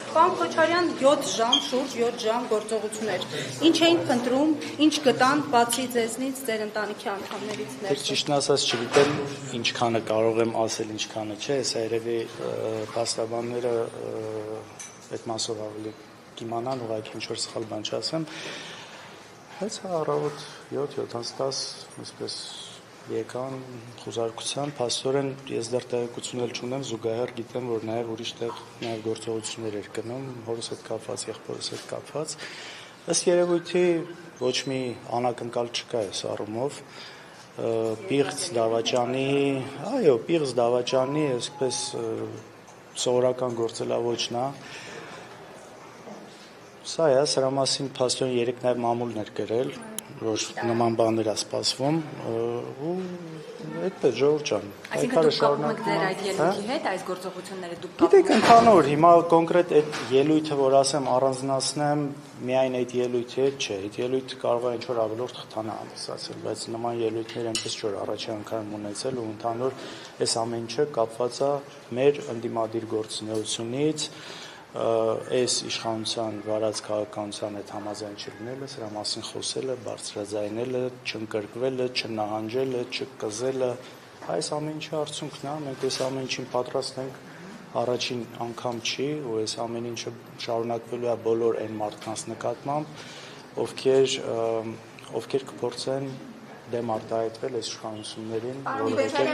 Պարոն Քոչարյան, 7 ժամ, շուրջ 7 ժամ գործողություններ։ Ինչ էին փնտրում, ինչ գտան, բացի ձեզնից, ձեր ընտանիքի անդամներից ներս։ Ճիշտն ասած չգիտեմ ինչքանը կարող եմ ասել, ինչքանը չէ, սա երևի փաստաբանները այդ մասով ավելի կիմանան, ուղղակի ինչ-որ սխալ բան չասեմ։ Հենց առավոտ 7-7:10 այսպես եկան խոզարկության, փաստորեն ես դեռ տեղեկություններ չունեմ, զուգահեռ գիտեմ, որ նաև ուրիշ տեղ նաև գործողություններ էր գնում, հորս հետ կապված, եղբորս հետ կապված։ Ըստ երևույթի ոչ մի անակնկալ չկա այս առումով։ Պիղծ դավաճանի, այսպես սովորական գործելավոճն է։ Սա է, սրա մասին փաստորեն երեք նաև մամուլներ գրել, որ նման բաներ է սպասվում, ու այդպես ժողովուրդ ջան։ Այսինքն դուք կապում եք ձեր այդ ելույթի հետ, այս գործողությունները դուք կապում եք։ Գիտեք, ընդհանուր, հիմա կոնկրետ այդ ելույթը, որ ասեմ, առանձնացնեմ, միայն այդ ելույթի հետ չէ, այդ ելույթը կարող է ինչ-որ ավելորդ խթան հանդիսացել, բայց նման ելույթներ այնպես չէ, որ առաջի անգամ ունեցել ու ընդհանուր այս ամեն ինչը կապված է մեր ընդդիմադիր գործունեությունից, այս իշխանության վարած քաղաքականության հետ համաձայն չլինելը, սրա մասին խոսելը, բարձրաձայնելը, չընկրկվելը, չնահանջելը, չկզելը, այս ամեն ինչի արդյունքն է, մենք այս ամեն ինչին պատրաստ ենք առաջին անգամ չի, ու այս ամեն ինչը շարունակվելու է բոլոր այն մարդկանց նկատմամբ, ովքեր կփորձեն դեմ արտահայտվել այս իշխանություններին, որովհետև